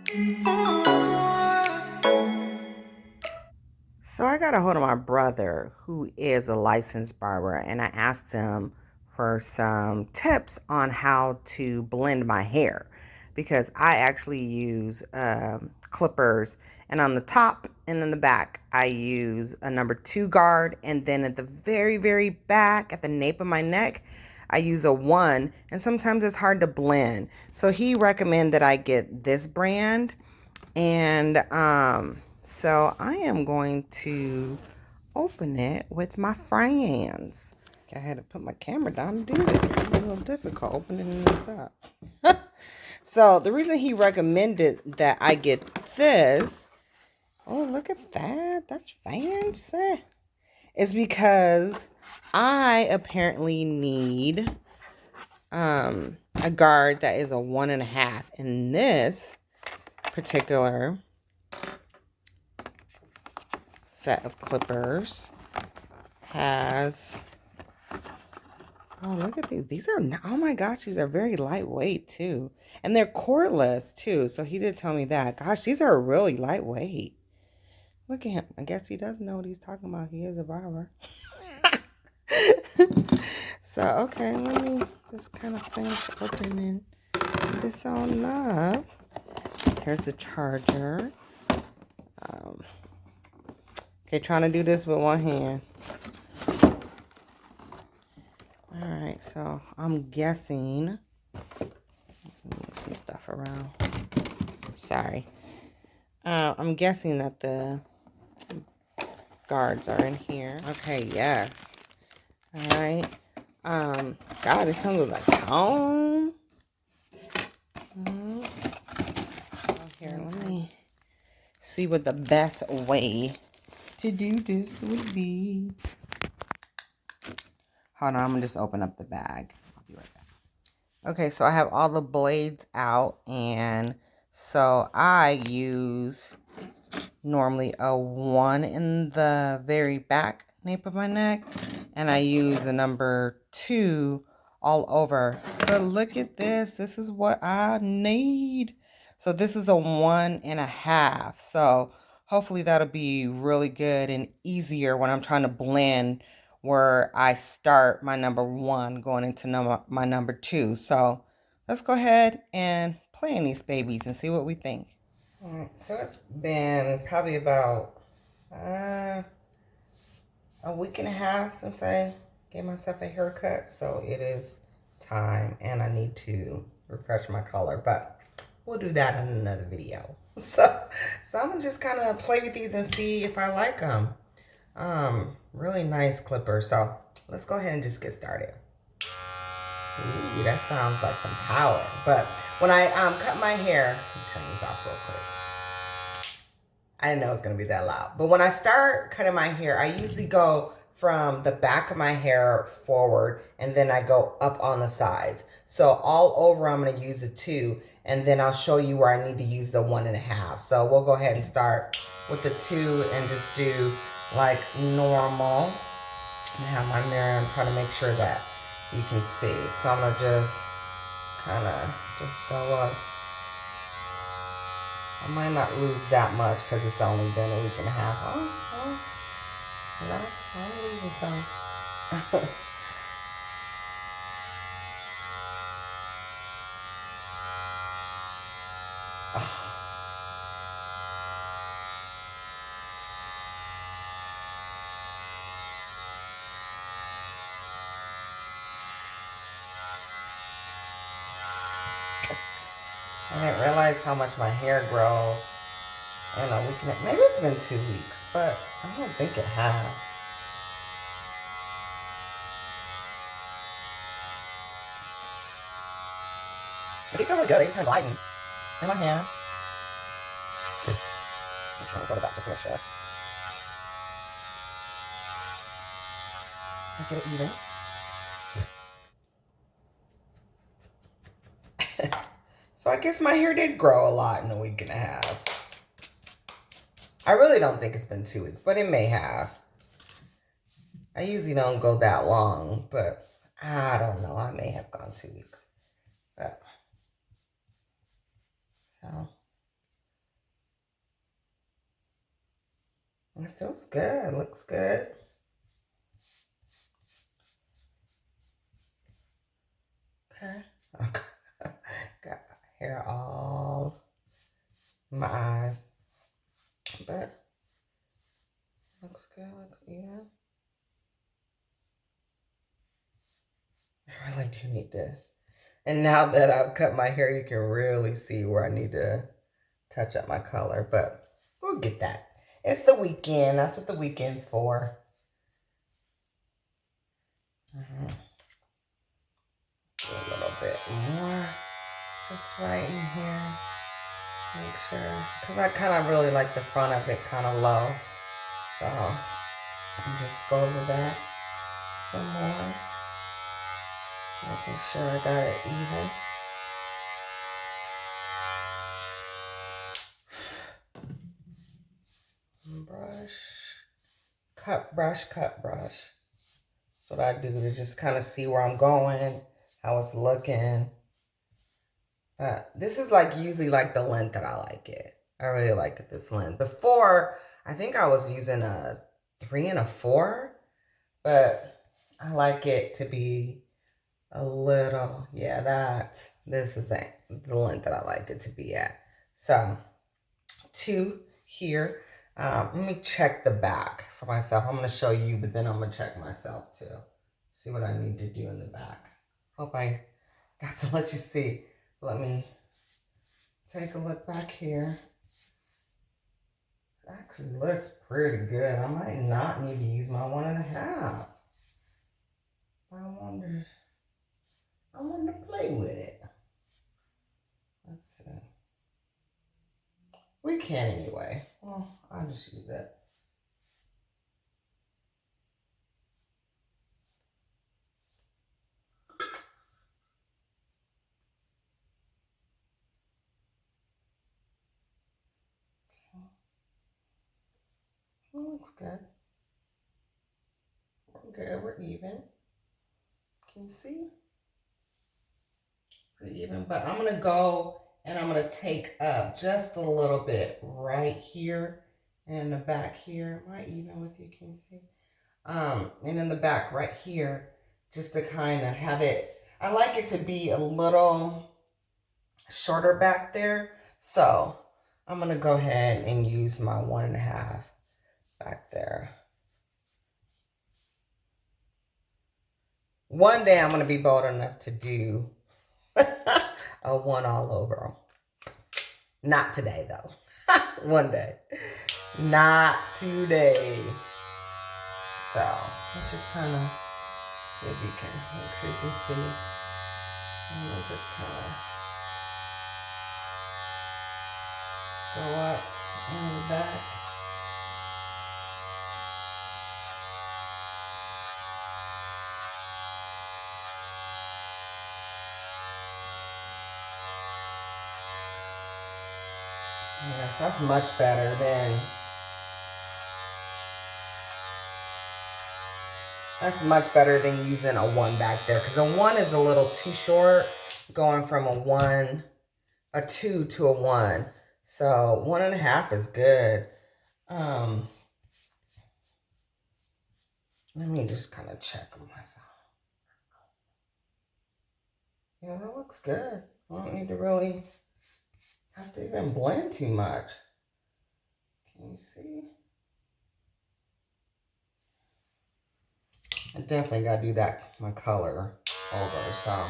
So I got a hold of my brother who is a licensed barber, and I asked him for some tips on how to blend my hair because I actually use clippers, and on the top and in the back I use a number 2 guard, and then at the very back at the nape of my neck I use a 1, and sometimes it's hard to blend. So he recommended I get this brand, and so I am going to open it with my friends. I had to put my camera down to do it. It's a little difficult opening this up. So the reason he recommended that I get this, oh, look at that. That's fancy. Is because I apparently need a guard that is a 1.5. And this particular set of clippers has, oh, look at these. These are, oh my gosh, these are very lightweight too. And they're cordless too. So he did tell me that. Gosh, these are really lightweight. Look at him. I guess he does know what he's talking about. He is a barber. So, okay, let me just kind of finish opening this on up. Here's the charger. Okay, trying to do this with one hand. Alright, so I'm guessing. Move some stuff around. Sorry. I'm guessing that the guards are in here. Okay, yes. Alright. God, it comes with a comb. Here, let me see what the best way to do this would be. Hold on, I'm gonna just open up the bag. I'll be right back. Okay, so I have all the blades out, and so I use normally a 1 in the very back nape of my neck, and I use the number 2 all over. But look at this. This is what I need. So this is a 1.5. So hopefully that'll be really good and easier when I'm trying to blend, where I start my number 1 going into my number 2. So let's go ahead and play in these babies and see what we think. All right, so it's been probably about a week and a half since I gave myself a haircut, so it is time, and I need to refresh my color, but we'll do that in another video. So I'm gonna just kind of play with these and see if I like them. Really nice clippers, so let's go ahead and just get started. Ooh, that sounds like some power. But when I cut my hair, let me turn these off real quick. I didn't know it was going to be that loud. But when I start cutting my hair, I usually go from the back of my hair forward, and then I go up on the sides. So all over, I'm going to use a 2, and then I'll show you where I need to use the 1.5. So we'll go ahead and start with the 2 and just do like normal. I have my mirror. I'm trying to make sure that you can see. So I'm going to just kind of just go up. I might not lose that much because it's only been a week and a half. Oh, no, I'm losing some. Oh. I didn't realize how much my hair grows in a week. Maybe it's been 2 weeks, but I don't think it has. But it's really good. It's kind of lighten in my hair. I'm trying to go about just to make sure. I get it even. So I guess my hair did grow a lot in a week and a half. I really don't think it's been 2 weeks, but it may have. I usually don't go that long, but I don't know. I may have gone 2 weeks. But, so, It feels good. Looks good. Okay. Okay. Got hair all in my eyes. But looks good. Looks even. I really do need to. And now that I've cut my hair, you can really see where I need to touch up my color. But we'll get that. It's the weekend. That's what the weekend's for. A little bit more. Just right in here. Make sure. Because I kind of really like the front of it kind of low. So just go over that some more. Making sure I got it even. Brush. Cut brush, cut brush. That's what I do to just kind of see where I'm going, how it's looking. This is like usually like the length that I like it. I really like it this length. Before, I think I was using a 3 and a 4, but I like it to be a little, yeah, this is the length that I like it to be at. So 2 here. Let me check the back for myself. I'm going to show you, but then I'm going to check myself too. See what I need to do in the back. Hope I got to let you see. Let me take a look back here. It actually looks pretty good. I might not need to use my 1.5. I wanted to play with it. Let's see. We can anyway. Well, I'll just use it. Well, looks good. We're good. We're even. Can you see? Pretty even. But I'm going to go and I'm going to take up just a little bit right here and in the back here. Am I even with you? Can you see? And in the back right here, just to kind of have it. I like it to be a little shorter back there. So I'm going to go ahead and use my 1.5 back there. One day I'm going to be bold enough to do a 1 all over. Not today though. One day. Not today. So let's just kind of see if you can make sure you can see. And we'll just kind of go up and back. Yes, that's much better than using a 1 back there, because a 1 is a little too short, going from a 2 to a 1. So 1.5 is good. Let me just kind of check on myself. Yeah, that looks good. I don't need to really have to even blend too much. Can you see? I definitely got to do that, my color over, so.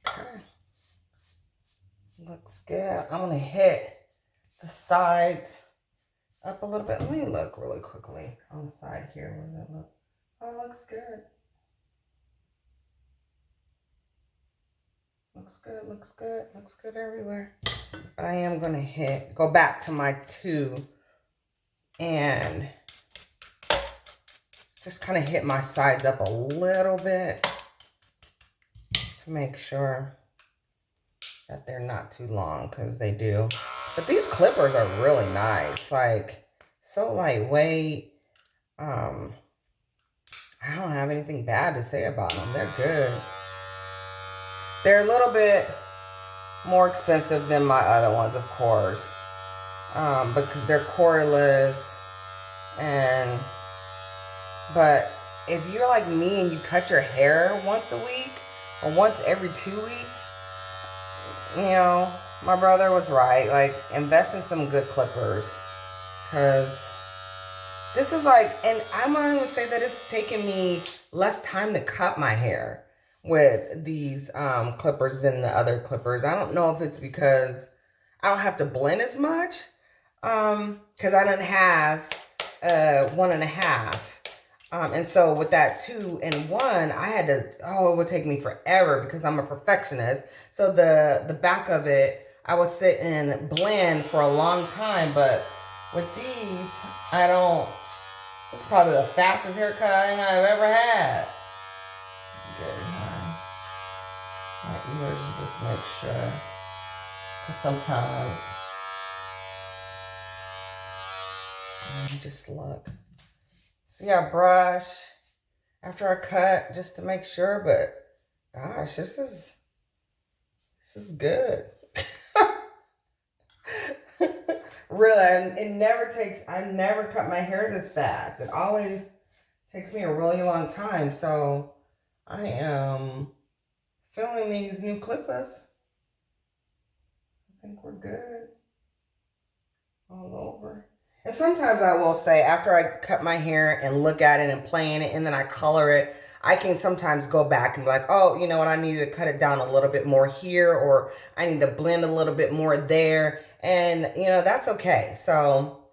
Okay. Looks good. I'm going to hit the sides up a little bit. Let me look really quickly on the side here. Where does that look? Oh, it looks good. looks good, looks good everywhere. But I am gonna go back to my 2 and just kind of hit my sides up a little bit to make sure that they're not too long, because they do. But these clippers are really nice, like so lightweight. I don't have anything bad to say about them. They're good. They're a little bit more expensive than my other ones, of course, because they're cordless. But if you're like me and you cut your hair once a week or once every 2 weeks, you know, my brother was right. Like, invest in some good clippers, because this is like, and I'm not even say that it's taking me less time to cut my hair with these clippers than the other clippers. I don't know if it's because I don't have to blend as much, because I didn't have 1.5. And so with that 2 and 1, I had to, it would take me forever because I'm a perfectionist. So the back of it, I would sit and blend for a long time. But with these, it's probably the fastest haircut I've ever had. Good, huh? My ears, just make sure. Because sometimes, let me just look. See, I brush after I cut just to make sure, but gosh, this is good. Really, I never cut my hair this fast. It always takes me a really long time. So I am feeling these new clippers. I think we're good all over. And sometimes I will say, after I cut my hair and look at it and play in it and then I color it, I can sometimes go back and be like, oh, you know what, I need to cut it down a little bit more here, or I need to blend a little bit more there. And, you know, that's okay. So,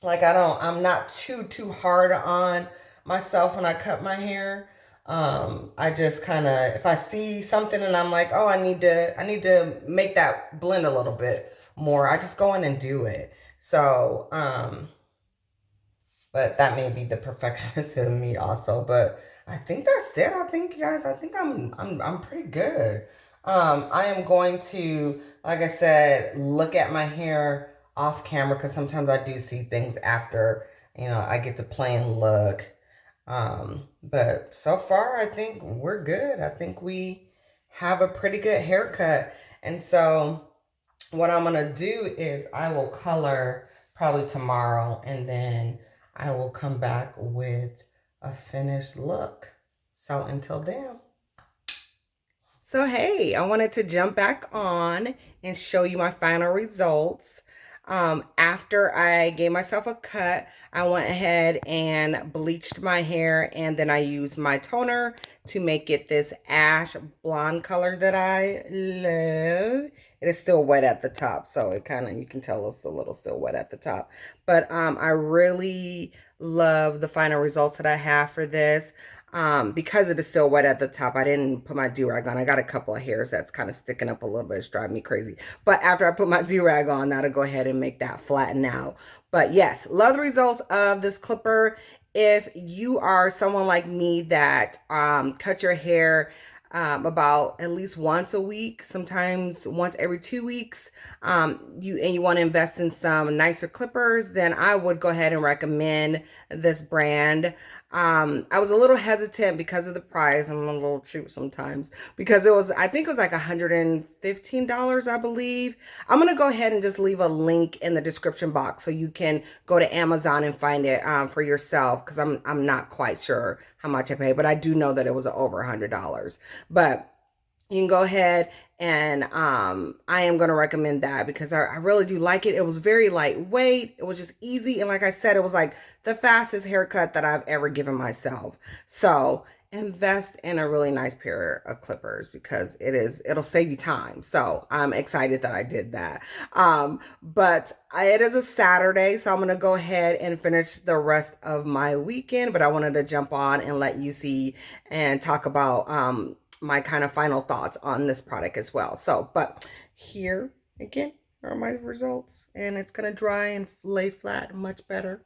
like, I'm not too hard on myself when I cut my hair. I just kind of, if I see something and I'm like, oh, I need to make that blend a little bit more, I just go in and do it. So, but that may be the perfectionist in me also. But I think that's it. I think, guys, I'm pretty good. I am going to, like I said, look at my hair off camera, because sometimes I do see things after, you know, I get to play and look. But so far, I think we're good. I think we have a pretty good haircut. And so what I'm going to do is I will color probably tomorrow, and then I will come back with a finished look. So until then. So hey, I wanted to jump back on and show you my final results. After I gave myself a cut, I went ahead and bleached my hair, and then I used my toner to make it this ash blonde color that I love. It is still wet at the top, so it kind of, you can tell it's a little still wet at the top. But I really love the final results that I have for this. Because it is still wet at the top, I didn't put my do-rag on. I got a couple of hairs that's kind of sticking up a little bit. It's driving me crazy. But after I put my do-rag on, that'll go ahead and make that flatten out. But yes, love the results of this clipper. If you are someone like me that cut your hair about at least once a week, sometimes once every 2 weeks, you want to invest in some nicer clippers, then I would go ahead and recommend this brand. I was a little hesitant because of the price. I'm a little cheap sometimes, because I think it was like $115, I believe. I'm going to go ahead and just leave a link in the description box so you can go to Amazon and find it for yourself, because I'm not quite sure how much I paid, but I do know that it was over $100. But you can go ahead and I am going to recommend that, because I really do like it. It was very lightweight. It was just easy. And like I said, it was like the fastest haircut that I've ever given myself. So invest in a really nice pair of clippers, because it'll save you time. So I'm excited that I did that. But it is a Saturday, so I'm going to go ahead and finish the rest of my weekend. But I wanted to jump on and let you see and talk about my kind of final thoughts on this product as well. So, but here again are my results, and it's gonna dry and lay flat much better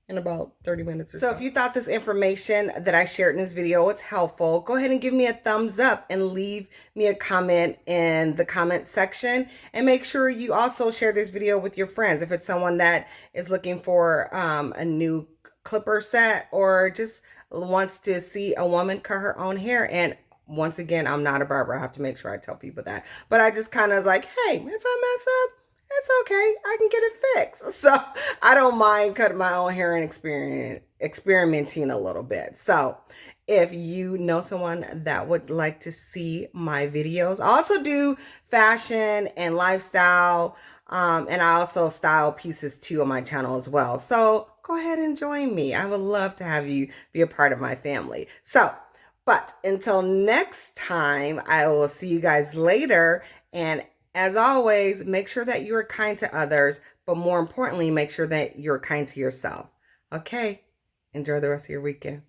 in about 30 minutes or so. So if you thought this information that I shared in this video was helpful, go ahead and give me a thumbs up and leave me a comment in the comment section. And make sure you also share this video with your friends if it's someone that is looking for a new clipper set or just wants to see a woman cut her own hair. And once again, I'm not a barber. I have to make sure I tell people that. But I just kind of like, hey, if I mess up, it's okay. I can get it fixed. So I don't mind cutting my own hair and experimenting a little bit. So if you know someone that would like to see my videos, I also do fashion and lifestyle. And I also style pieces too on my channel as well. So go ahead and join me. I would love to have you be a part of my family. So, but until next time, I will see you guys later. And as always, make sure that you are kind to others, but more importantly, make sure that you're kind to yourself. Okay, enjoy the rest of your weekend.